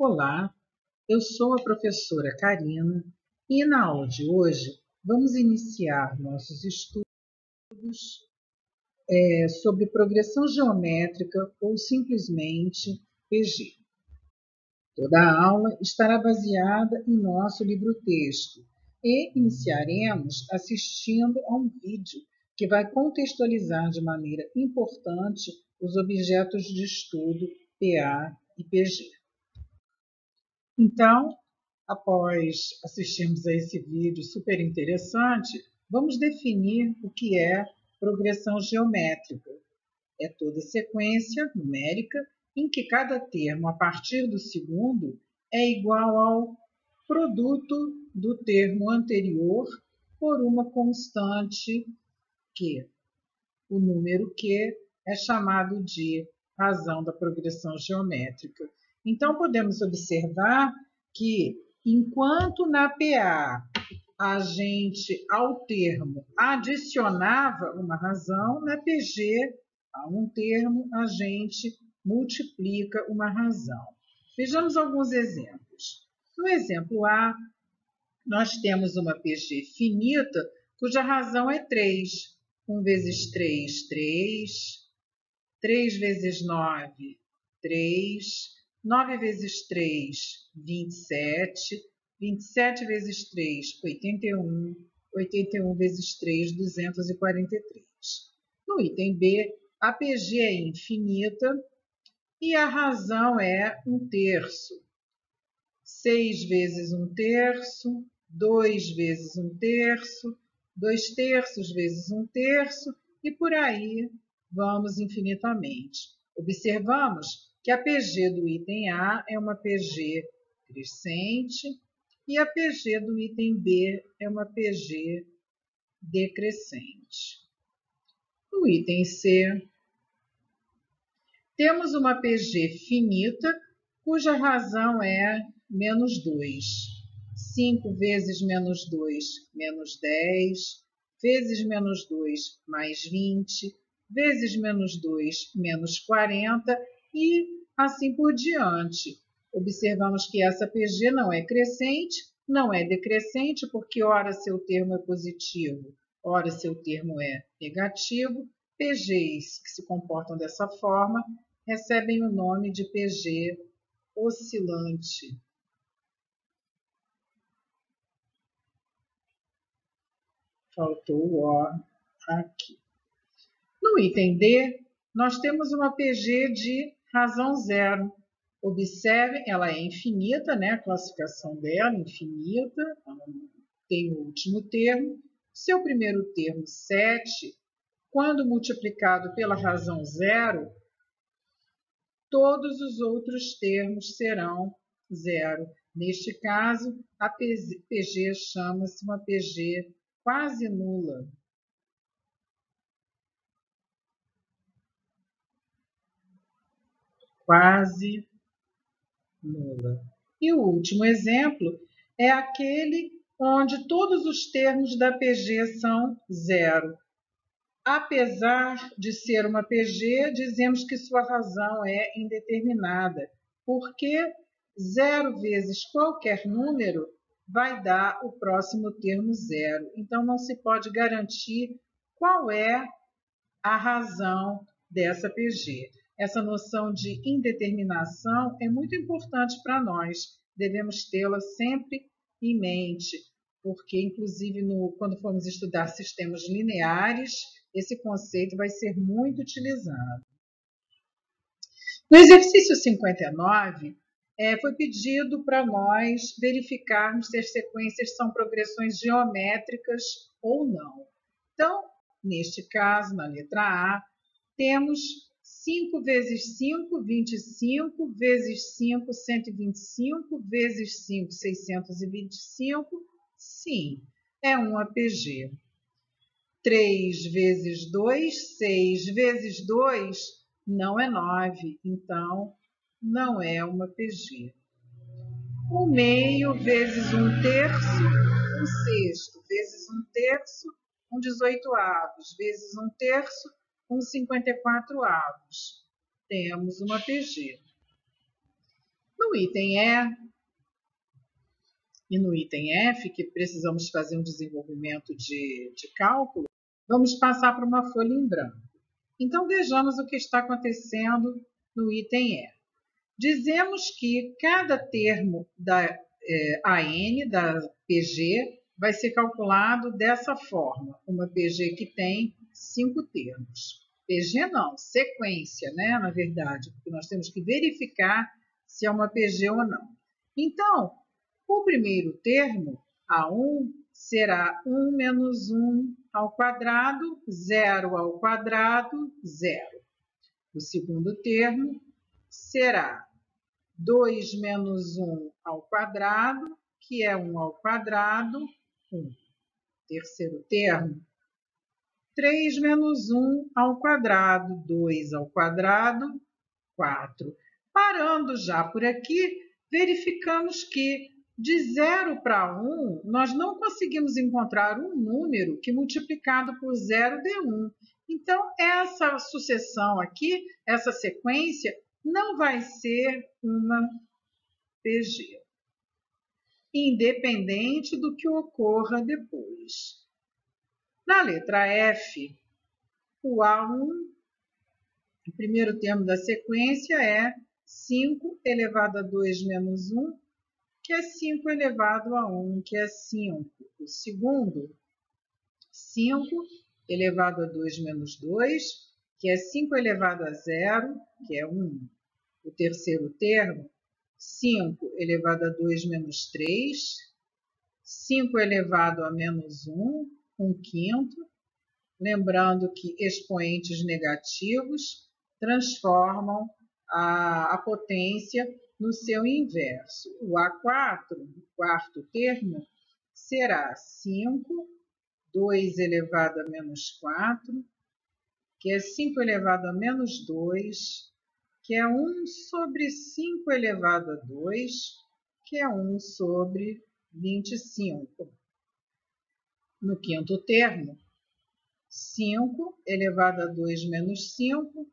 Olá, eu sou a professora Karina e na aula de hoje vamos iniciar nossos estudos sobre progressão geométrica ou simplesmente PG. Toda a aula estará baseada em nosso livro-texto e iniciaremos assistindo a um vídeo que vai contextualizar de maneira importante os objetos de estudo PA e PG. Então, após assistirmos a esse vídeo super interessante, vamos definir o que é progressão geométrica. É toda sequência numérica em que cada termo, a partir do segundo, é igual ao produto do termo anterior por uma constante Q. O número Q é chamado de razão da progressão geométrica. Então, podemos observar que, enquanto na PA a gente, ao termo, adicionava uma razão, na PG, a um termo, a gente multiplica uma razão. Vejamos alguns exemplos. No exemplo A, nós temos uma PG finita, cuja razão é 3. 1 vezes 3, 3. 3 vezes 9, 3. 9 vezes 3, 27. 27 vezes 3, 81. 81 vezes 3, 243. No item B, a PG é infinita e a razão é 1/3. 6 vezes 1/3, 2 vezes 1/3, 2/3 vezes 1/3 e por aí vamos infinitamente. Observamos que a PG do item A é uma PG crescente e a PG do item B é uma PG decrescente. No item C, temos uma PG finita, cuja razão é menos 2. 5 vezes menos 2, menos 10, vezes menos 2, mais 20, vezes menos 2, menos 40 e assim por diante. Observamos que essa PG não é crescente, não é decrescente, porque ora seu termo é positivo, ora seu termo é negativo. PGs que se comportam dessa forma recebem o nome de PG oscilante. Faltou o O aqui. No item D, nós temos uma PG de razão zero. Observem, ela é infinita, né? A classificação dela, infinita, tem o último termo. Seu primeiro termo, 7, quando multiplicado pela razão zero, todos os outros termos serão zero. Neste caso, a PG chama-se uma PG quase nula. Quase nula. E o último exemplo é aquele onde todos os termos da PG são zero. Apesar de ser uma PG, dizemos que sua razão é indeterminada, porque 0 vezes qualquer número vai dar o próximo termo zero. Então, não se pode garantir qual é a razão dessa PG. Essa noção de indeterminação é muito importante para nós, devemos tê-la sempre em mente, porque, inclusive, quando formos estudar sistemas lineares, esse conceito vai ser muito utilizado. No exercício 59, foi pedido para nós verificarmos se as sequências são progressões geométricas ou não. Então, neste caso, na letra A, temos 5 vezes 5, 25, vezes 5, 125, vezes 5, 625. Sim, é um APG. 3 vezes 2, 6 vezes 2, não é 9, então não é uma PG. 1/2 vezes 1/3, 1/6 vezes 1/3, 1/18, vezes 1/3, 1/54. Temos uma PG. No item E e no item F, que precisamos fazer um desenvolvimento de cálculo, vamos passar para uma folha em branco. Então, vejamos o que está acontecendo no item E. Dizemos que cada termo da AN, da PG, vai ser calculado dessa forma. Uma PG que tem 5 termos. PG não, sequência, né? Na verdade, porque nós temos que verificar se é uma PG ou não. Então, o primeiro termo, A1, será 1 menos 1 ao quadrado, 0 ao quadrado, 0. O segundo termo será 2 menos 1 ao quadrado, que é 1 ao quadrado, 1. Terceiro termo, 3 menos 1 ao quadrado, 2 ao quadrado, 4. Parando já por aqui, verificamos que de 0 para 1, nós não conseguimos encontrar um número que multiplicado por 0 dê 1. Então, essa sucessão aqui, essa sequência, não vai ser uma PG, independente do que ocorra depois. Na letra F, o A1, o primeiro termo da sequência é 5 elevado a 2 menos 1, que é 5 elevado a 1, que é 5. O segundo, 5 elevado a 2 menos 2, que é 5 elevado a 0, que é 1. O terceiro termo, 5 elevado a 2 menos 3, 5 elevado a menos 1, 1 quinto. Lembrando que expoentes negativos transformam a potência no seu inverso. O A4, o quarto termo, será 5, 2 elevado a menos 4, que é 5 elevado a menos 2, que é 1 sobre 5 elevado a 2, que é 1 sobre 25. No quinto termo, 5 elevado a 2 menos 5,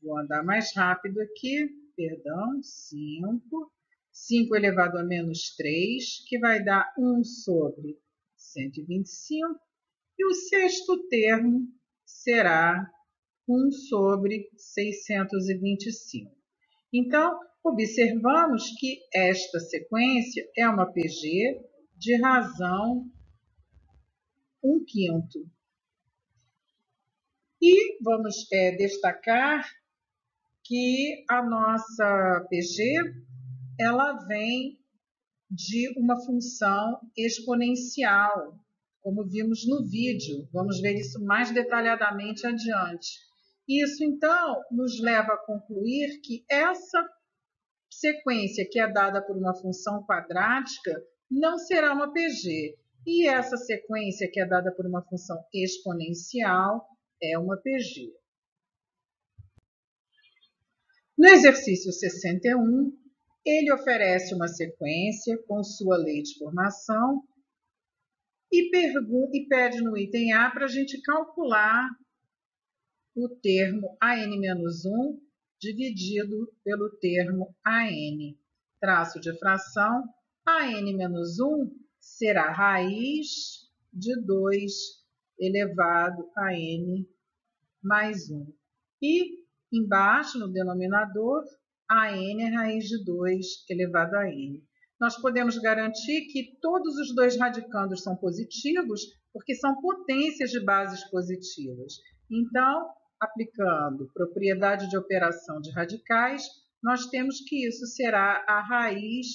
vou andar mais rápido aqui, perdão, 5. 5 elevado a menos 3, que vai dar 1 sobre 125. E o sexto termo será 1 sobre 625. Então, observamos que esta sequência é uma PG de razão 1 quinto. E vamos destacar que a nossa PG ela vem de uma função exponencial, como vimos no vídeo. Vamos ver isso mais detalhadamente adiante. Isso, então, nos leva a concluir que essa sequência que é dada por uma função quadrática não será uma PG. E essa sequência que é dada por uma função exponencial é uma PG. No exercício 61, ele oferece uma sequência com sua lei de formação e pede no item A para a gente calcular o termo AN-1 dividido pelo termo AN. Traço de fração, AN-1 será raiz de 2 elevado a N mais 1. E embaixo, no denominador, AN é raiz de 2 elevado a N. Nós podemos garantir que todos os dois radicandos são positivos, porque são potências de bases positivas. Então, aplicando propriedade de operação de radicais, nós temos que isso será a raiz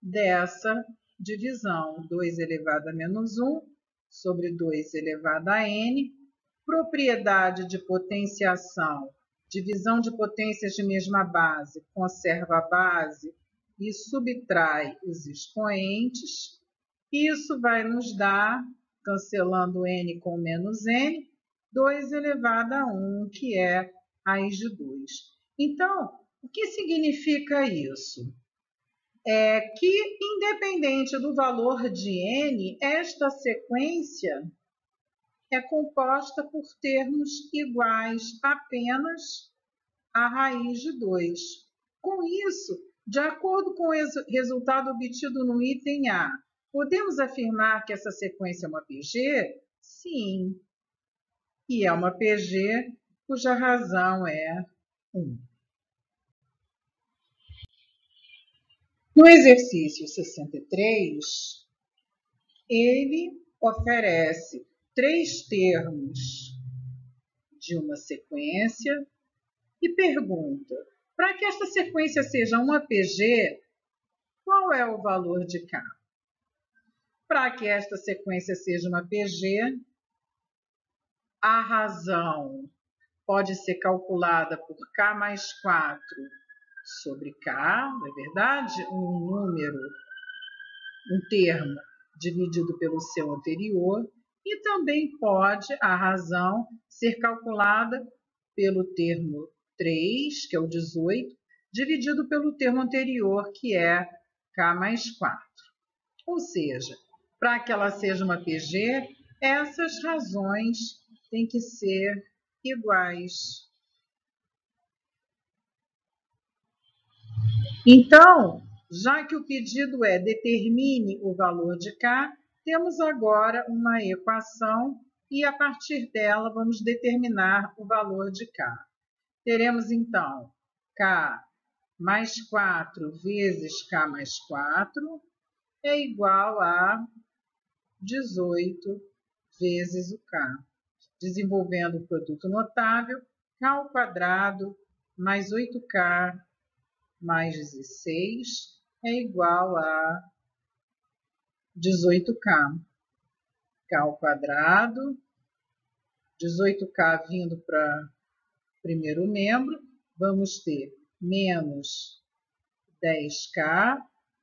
dessa divisão. 2 elevado a menos 1 sobre 2 elevado a N. Propriedade de potenciação, divisão de potências de mesma base, conserva a base e subtrai os expoentes. Isso vai nos dar, cancelando n com menos n, 2 elevado a 1, que é raiz de 2. Então, o que significa isso? É que, independente do valor de n, esta sequência é composta por termos iguais apenas à raiz de 2. Com isso, De acordo com o resultado obtido no item A, podemos afirmar que essa sequência é uma PG? Sim, e é uma PG cuja razão é 1. No exercício 63, ele oferece 3 termos de uma sequência e pergunta: para que esta sequência seja uma PG, qual é o valor de K? Para que esta sequência seja uma PG, a razão pode ser calculada por K mais 4 sobre K, não é verdade? Um número, um termo dividido pelo seu anterior, e também pode a razão ser calculada pelo termo 3, que é o 18, dividido pelo termo anterior, que é K mais 4. Ou seja, para que ela seja uma PG, essas razões têm que ser iguais. Então, já que o pedido é determine o valor de K, temos agora uma equação e, a partir dela, vamos determinar o valor de K. Teremos, então, K mais 4 vezes K mais 4 é igual a 18 vezes o K. Desenvolvendo o produto notável, K ao quadrado mais 8K mais 16 é igual a 18K. K ao quadrado, 18K vindo para o primeiro membro, vamos ter menos 10K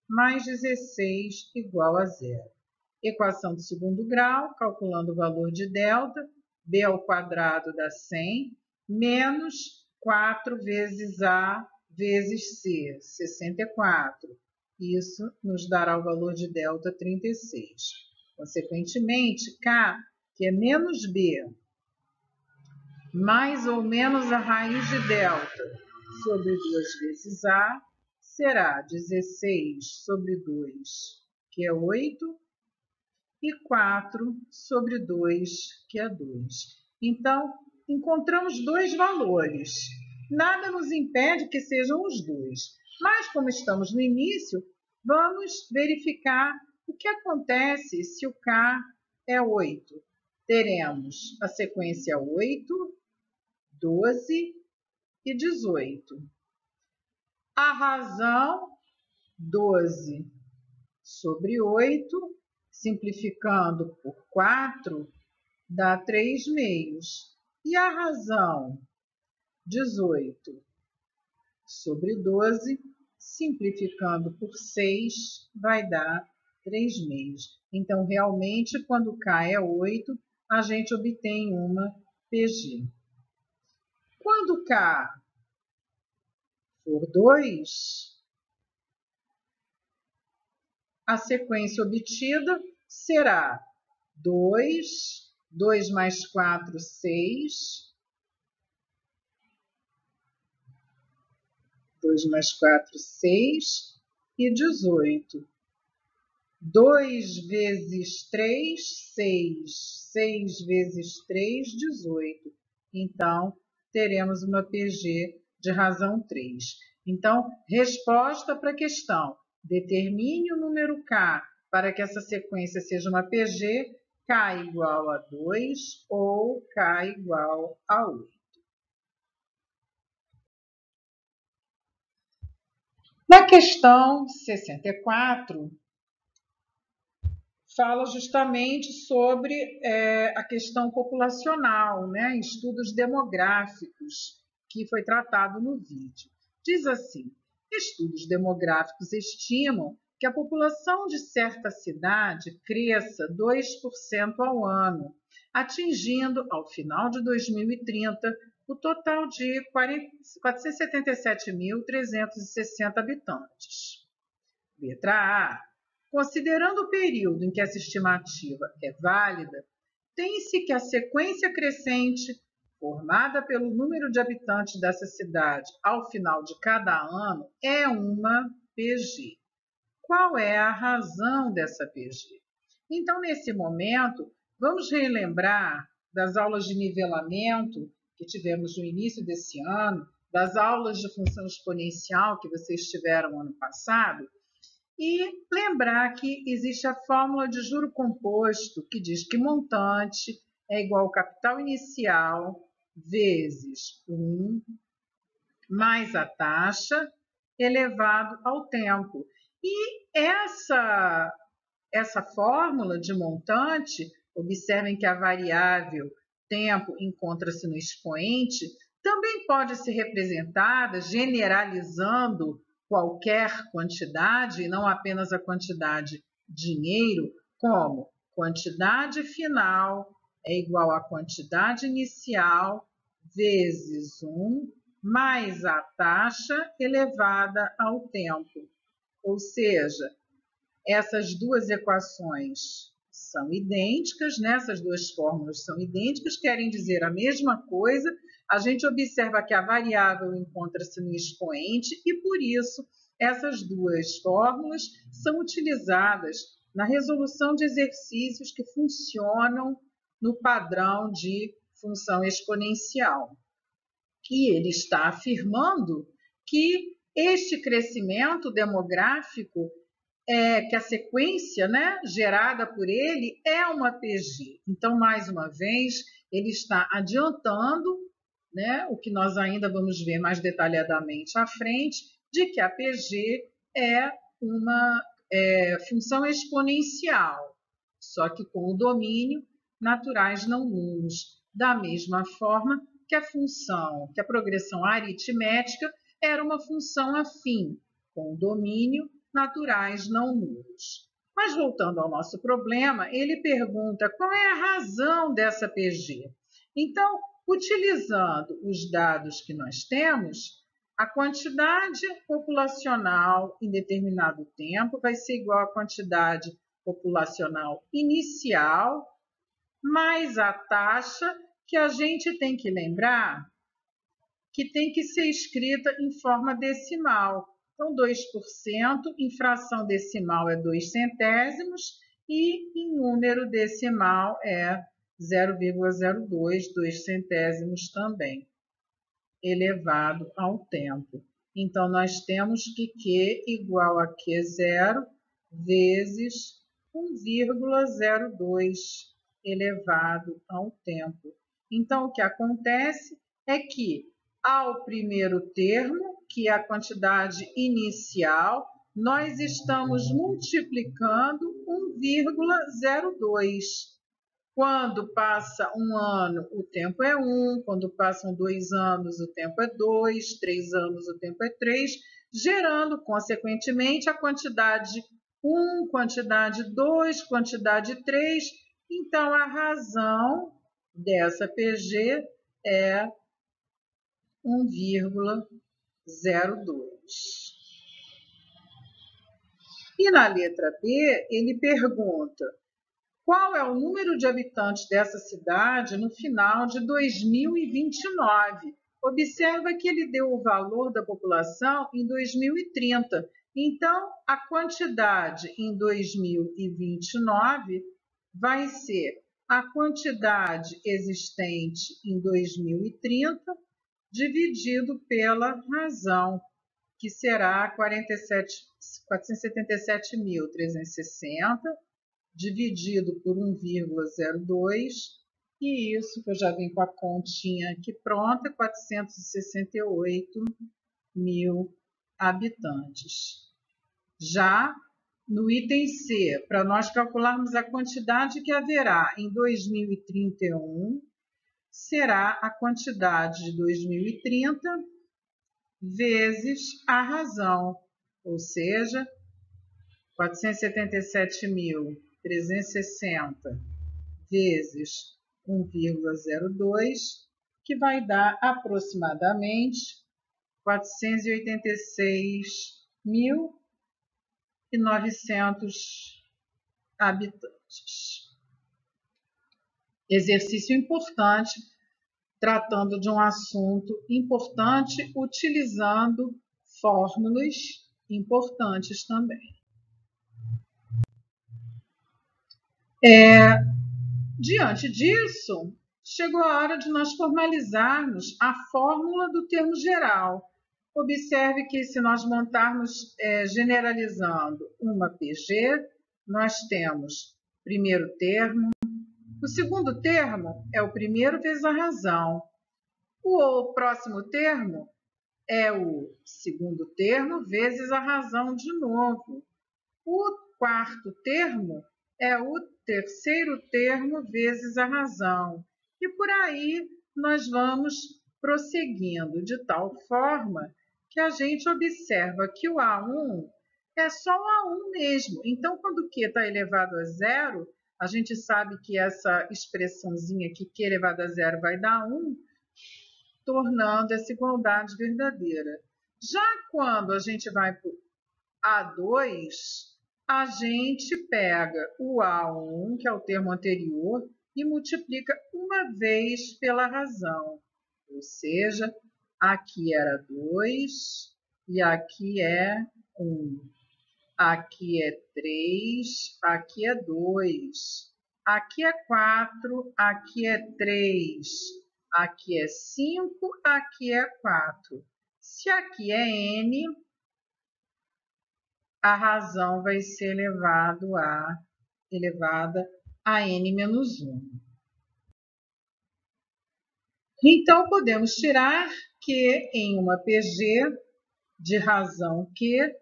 mais 16 igual a 0. Equação de segundo grau, calculando o valor de delta, B ao quadrado dá 100, menos 4 vezes A vezes C, 64. Isso nos dará o valor de delta 36. Consequentemente, K, que é menos B, mais ou menos a raiz de delta sobre 2 vezes A, será 16 sobre 2, que é 8, e 4 sobre 2, que é 2. Então, encontramos 2 valores. Nada nos impede que sejam os 2. Mas, como estamos no início, vamos verificar o que acontece se o K é 8. Teremos a sequência 8, 12 e 18. A razão 12 sobre 8, simplificando por 4, dá 3 meios. E a razão 18 sobre 12, simplificando por 6, vai dar 3 meios. Então, realmente, quando K é 8, a gente obtém uma PG. Quando K for 2, a sequência obtida será 2, 2 mais 4, 6, 2 mais 4, 6 e 18. 2 vezes 3, 6. 6 vezes 3, 18. Então, teremos uma PG de razão 3. Então, resposta para a questão. Determine o número K para que essa sequência seja uma PG, K igual a 2 ou K igual a 8. Na questão 64, fala justamente sobre a questão populacional, né? Estudos demográficos, que foi tratado no vídeo. Diz assim: estudos demográficos estimam que a população de certa cidade cresça 2% ao ano, atingindo, ao final de 2030, o total de 477.360 habitantes. Letra A. Considerando o período em que essa estimativa é válida, tem-se que a sequência crescente formada pelo número de habitantes dessa cidade ao final de cada ano, é uma PG. Qual é a razão dessa PG? Então, nesse momento, vamos relembrar das aulas de nivelamento que tivemos no início desse ano, das aulas de função exponencial que vocês tiveram ano passado, e lembrar que existe a fórmula de juro composto, que diz que montante é igual ao capital inicial vezes 1 mais a taxa elevado ao tempo. E essa fórmula de montante, observem que a variável tempo encontra-se no expoente, também pode ser representada generalizando qualquer quantidade, e não apenas a quantidade dinheiro, como quantidade final é igual à quantidade inicial vezes 1 mais a taxa elevada ao tempo. Ou seja, essas duas equações são idênticas, né? Essas duas fórmulas são idênticas, querem dizer a mesma coisa. A gente observa que a variável encontra-se no expoente e, por isso, essas duas fórmulas são utilizadas na resolução de exercícios que funcionam no padrão de função exponencial. E ele está afirmando que este crescimento demográfico que a sequência, né, gerada por ele é uma PG. Então, mais uma vez, ele está adiantando, né, o que nós ainda vamos ver mais detalhadamente à frente, de que a PG é uma função exponencial, só que com o domínio naturais não nulos. Da mesma forma que a progressão aritmética era uma função afim, com o domínio naturais não nulos. Mas voltando ao nosso problema, ele pergunta qual é a razão dessa PG. Então, utilizando os dados que nós temos, a quantidade populacional em determinado tempo vai ser igual à quantidade populacional inicial mais a taxa, que a gente tem que lembrar que tem que ser escrita em forma decimal. Então, 2%, em fração decimal é 2 centésimos e em número decimal é 0,02, 2 centésimos também, elevado ao tempo. Então, nós temos que Q igual a Q0 vezes 1,02 elevado ao tempo. Então, o que acontece é que ao primeiro termo, que é a quantidade inicial, nós estamos multiplicando 1,02. Quando passa um ano, o tempo é 1, quando passam 2 anos, o tempo é 2, 3 anos, o tempo é 3, gerando, consequentemente, a quantidade 1, quantidade 2, quantidade 3. Então, a razão dessa PG é 1,02. E na letra B, ele pergunta qual é o número de habitantes dessa cidade no final de 2029. Observa que ele deu o valor da população em 2030. Então, a quantidade em 2029 vai ser a quantidade existente em 2030 dividido pela razão, que será 477.360, dividido por 1,02, e isso, que eu já vim com a continha aqui pronta, 468 mil habitantes. Já no item C, para nós calcularmos a quantidade que haverá em 2031, será a quantidade de 2030 vezes a razão, ou seja, 477.360 vezes 1,02, que vai dar aproximadamente 486.900 habitantes. Exercício importante tratando de um assunto importante, utilizando fórmulas importantes também. Diante disso, chegou a hora de nós formalizarmos a fórmula do termo geral. Observe que se nós montarmos generalizando uma PG, nós temos primeiro termo, o segundo termo é o primeiro vezes a razão, o próximo termo é o segundo termo vezes a razão de novo, o quarto termo é o terceiro termo vezes a razão. E por aí nós vamos prosseguindo de tal forma que a gente observa que o A1 é só o A1 mesmo. Então, quando Q está elevado a zero, a gente sabe que essa expressãozinha aqui, Q elevado a zero, vai dar 1, tornando essa igualdade verdadeira. Já quando a gente vai para o A2, a gente pega o A1, que é o termo anterior, e multiplica uma vez pela razão. Ou seja, aqui era 2 e aqui é 1. Aqui é 3, aqui é 2. Aqui é 4, aqui é 3. Aqui é 5, aqui é 4. Se aqui é N, a razão vai ser elevada a n menos 1. Então, podemos tirar que em uma PG de razão Q,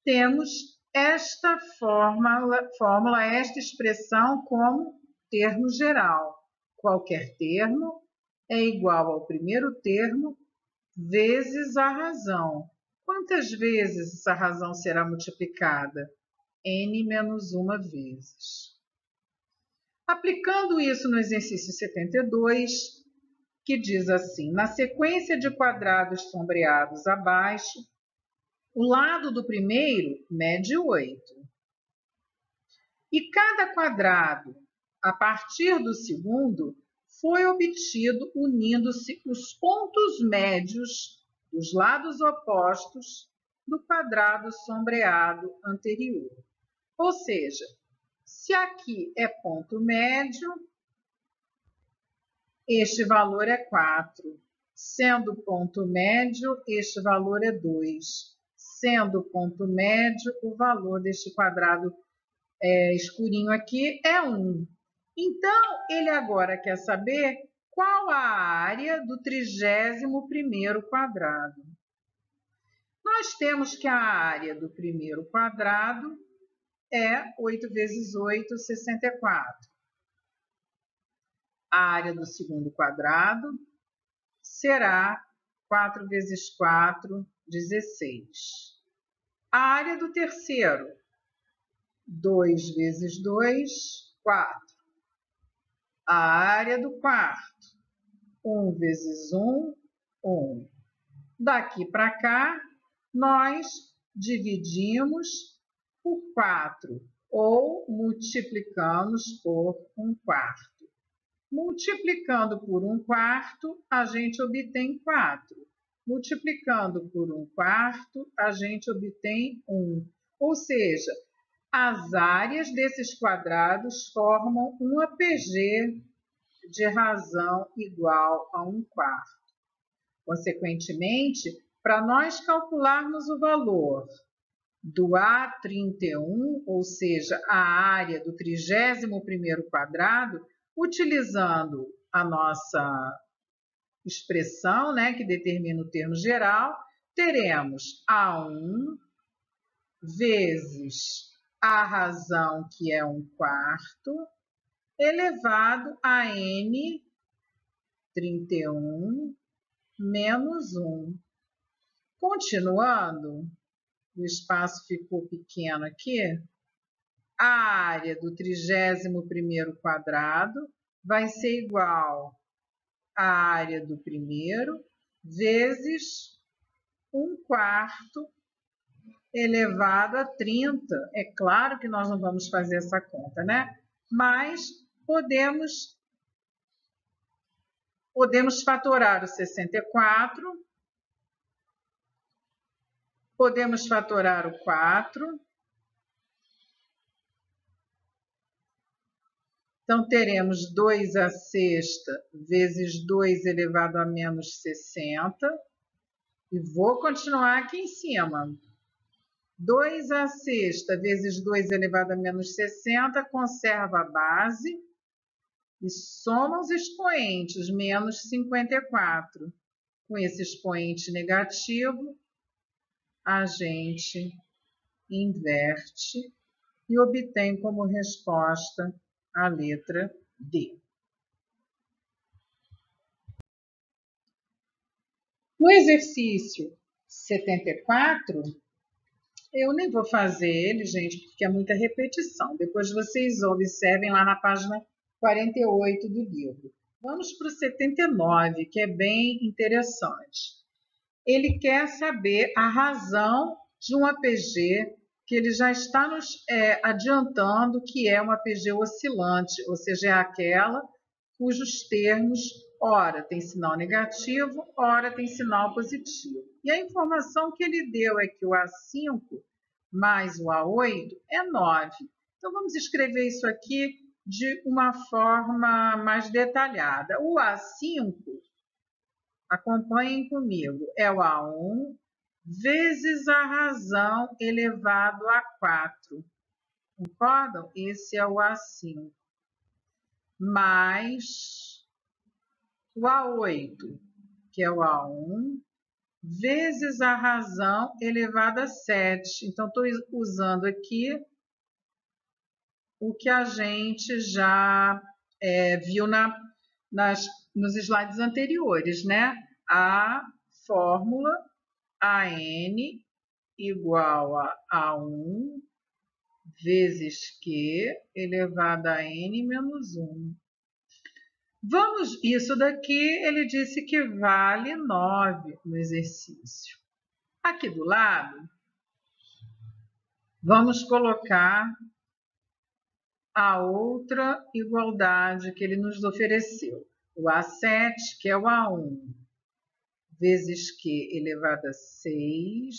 temos esta fórmula, esta expressão como termo geral. Qualquer termo é igual ao primeiro termo vezes a razão. Quantas vezes essa razão será multiplicada? N menos 1 vezes. Aplicando isso no exercício 72, que diz assim: na sequência de quadrados sombreados abaixo, o lado do primeiro mede 8. E cada quadrado, a partir do segundo, foi obtido unindo-se os pontos médios dos lados opostos do quadrado sombreado anterior. Ou seja, se aqui é ponto médio, este valor é 4. Sendo ponto médio, este valor é 2. Sendo ponto médio, o valor deste quadrado escurinho aqui é 1. Então, ele agora quer saber qual a área do 31º quadrado. Nós temos que a área do primeiro quadrado é 8 vezes 8, 64. A área do segundo quadrado será 4 vezes 4, 16. A área do terceiro, 2 vezes 2, 4. A área do quarto, 1 vezes 1, 1. Daqui para cá, nós dividimos por 4 ou multiplicamos por 1/4. Multiplicando por 1/4, a gente obtém 4. Multiplicando por 1/4, a gente obtém 1. Ou seja, as áreas desses quadrados formam um APG de razão igual a 1/4. Consequentemente, para nós calcularmos o valor do A31, ou seja, a área do 31º quadrado, utilizando a nossa expressão, que determina o termo geral, teremos A1 vezes a razão, que é 1/4, elevado a N 31 menos 1. Continuando, o espaço ficou pequeno aqui, a área do 31º quadrado vai ser igual à área do primeiro vezes 1/4 elevado a 30. É claro que nós não vamos fazer essa conta, né? Mas podemos Podemos fatorar o 64. Podemos fatorar o 4. Então, teremos 2 à sexta vezes 2 elevado a menos 60. E vou continuar aqui em cima. 2 à sexta vezes 2 elevado a menos 60, conserva a base e soma os expoentes, menos 54. Com esse expoente negativo, a gente inverte e obtém como resposta a letra D. No exercício 74, eu nem vou fazer ele, gente, porque é muita repetição. Depois vocês observem lá na página 48 do livro. Vamos para o 79, que é bem interessante. Ele quer saber a razão de um APG que ele já está nos adiantando que é uma APG oscilante, ou seja, é aquela cujos termos, ora tem sinal negativo, ora tem sinal positivo. E a informação que ele deu é que o A5 mais o A8 é 9. Então, vamos escrever isso aqui de uma forma mais detalhada. O A5, acompanhem comigo, é o A1 vezes a razão elevado a 4. Concordam? Esse é o A5. Mais o A8, que é o A1, vezes a razão elevada a 7. Então, estou usando aqui o que a gente já viu nos slides anteriores, né? A fórmula AN igual a A1 vezes Q elevado a N menos 1. Vamos, isso daqui ele disse que vale 9 no exercício. Aqui do lado, vamos colocar a outra igualdade que ele nos ofereceu. O A7, que é o A1, vezes Q elevado a 6,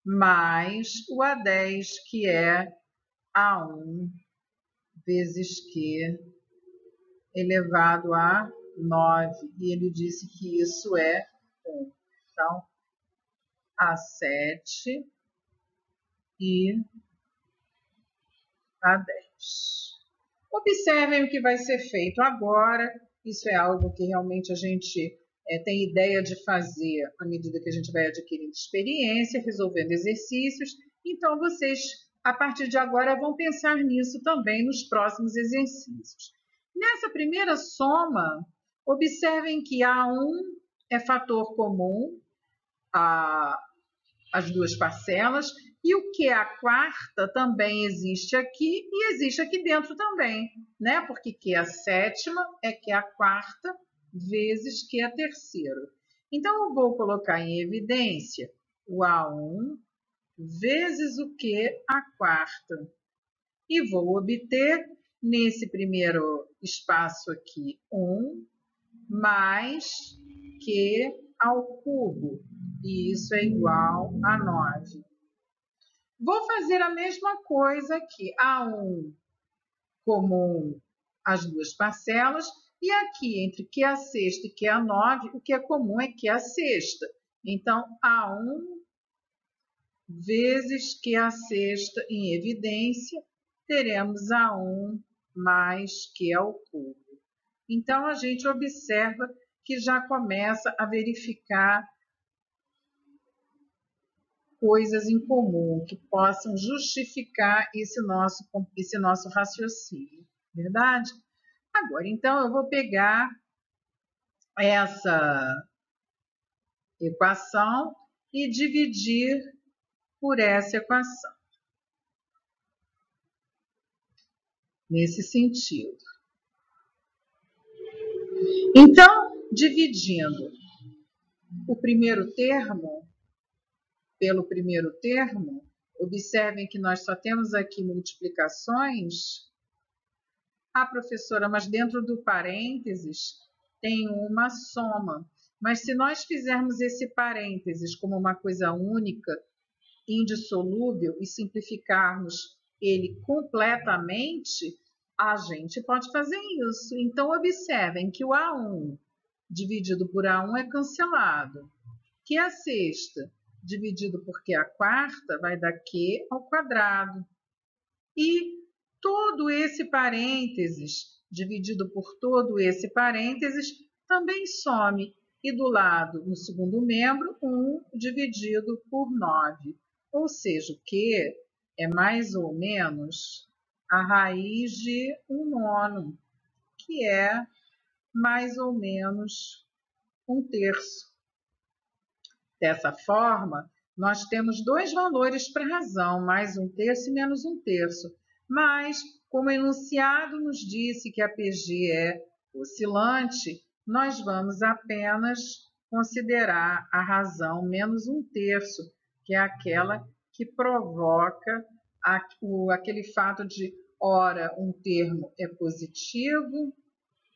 mais o A10, que é A1, vezes Q elevado a 9. E ele disse que isso é 1. Então, A7 e A10. Observem o que vai ser feito agora. Isso é algo que realmente a gente tem ideia de fazer à medida que a gente vai adquirindo experiência, resolvendo exercícios. Então, vocês, a partir de agora, vão pensar nisso também nos próximos exercícios. Nessa primeira soma, observem que A1 é fator comum às duas parcelas, e o que é a quarta também existe aqui e existe aqui dentro também, né? Porque que é a sétima é que é a quarta vezes que é a terceira. Então, eu vou colocar em evidência o A1 vezes o que a quarta. E vou obter, nesse primeiro espaço aqui, 1 mais Q ao cubo. E isso é igual a 9. Vou fazer a mesma coisa aqui. A1 comum às duas parcelas. E aqui, entre Q a sexta e Q a 9, o que é comum é Q a sexta. Então, A1 vezes Q a sexta em evidência, teremos A1 mais Q ao cubo. Então, a gente observa que já começa a verificar coisas em comum que possam justificar esse nosso raciocínio, verdade? Agora, então, eu vou pegar essa equação e dividir por essa equação. Nesse sentido. Então, dividindo o primeiro termo pelo primeiro termo, observem que nós só temos aqui multiplicações. Ah, professora, mas dentro do parênteses tem uma soma. Mas se nós fizermos esse parênteses como uma coisa única, indissolúvel e simplificarmos ele completamente, a gente pode fazer isso. Então, observem que o A1 dividido por A1 é cancelado, que a sexta dividido por Q a quarta vai dar Q ao quadrado. E todo esse parênteses dividido por todo esse parênteses também some. E do lado, no segundo membro, 1 dividido por 9. Ou seja, o Q é mais ou menos a raiz de 1/9, que é mais ou menos 1/3. Dessa forma, nós temos dois valores para a razão, mais 1/3 e menos 1/3. Mas, como o enunciado nos disse que a PG é oscilante, nós vamos apenas considerar a razão menos 1/3, que é aquela que provoca aquele fato de ora um termo é positivo,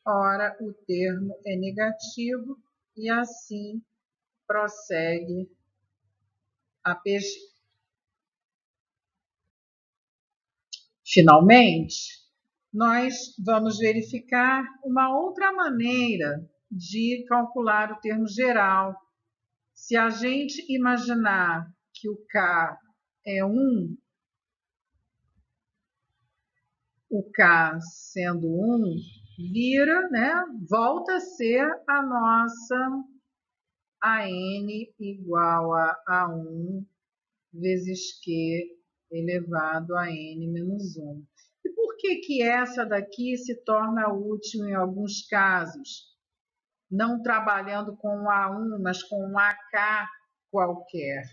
ora o termo é negativo, e assim prossegue a PG. Finalmente, nós vamos verificar uma outra maneira de calcular o termo geral. Se a gente imaginar que o K é 1, o K sendo 1, vira, né, volta a ser a nossa AN igual a A1 vezes Q elevado a n menos 1. E por que essa daqui se torna útil em alguns casos? Não trabalhando com um A1, mas com um AK qualquer.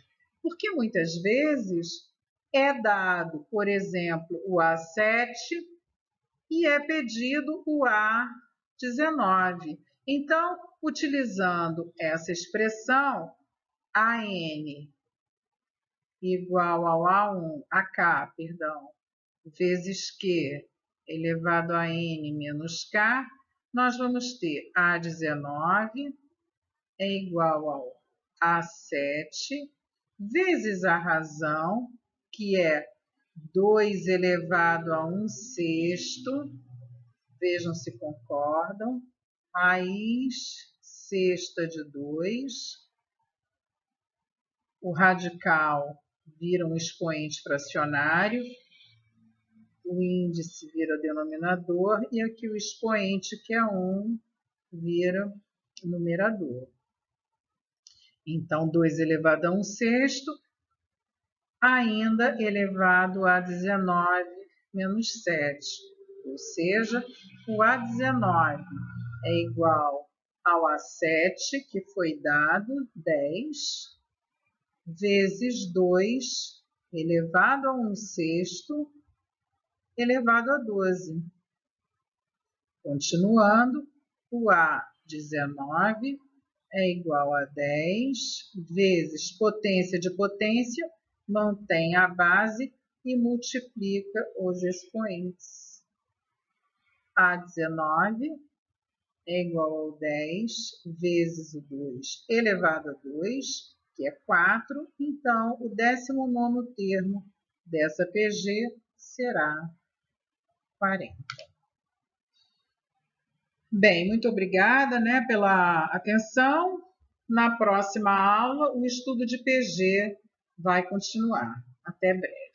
Porque muitas vezes é dado, por exemplo, o A7 e é pedido o A19. Então, utilizando essa expressão, AN igual ao A1, AK, perdão, vezes Q elevado a N menos K, nós vamos ter A19 é igual ao A7 vezes a razão, que é 2 elevado a 1/6, vejam se concordam, raiz sexta de 2, o radical vira um expoente fracionário, o índice vira denominador e aqui o expoente, que é 1, vira numerador. Então, 2 elevado a 1/6, ainda elevado a 19 menos 7. Ou seja, o A19 é igual ao A7, que foi dado, 10, vezes 2 elevado a 1/6 elevado a 12. Continuando, o A19 é igual a 10 vezes potência de potência, mantém a base e multiplica os expoentes. A19 é igual ao 10 vezes o 2 elevado a 2, que é 4. Então, o 19º termo dessa PG será 40. Bem, muito obrigada, né, pela atenção. Na próxima aula, o estudo de PG vai continuar. Até breve.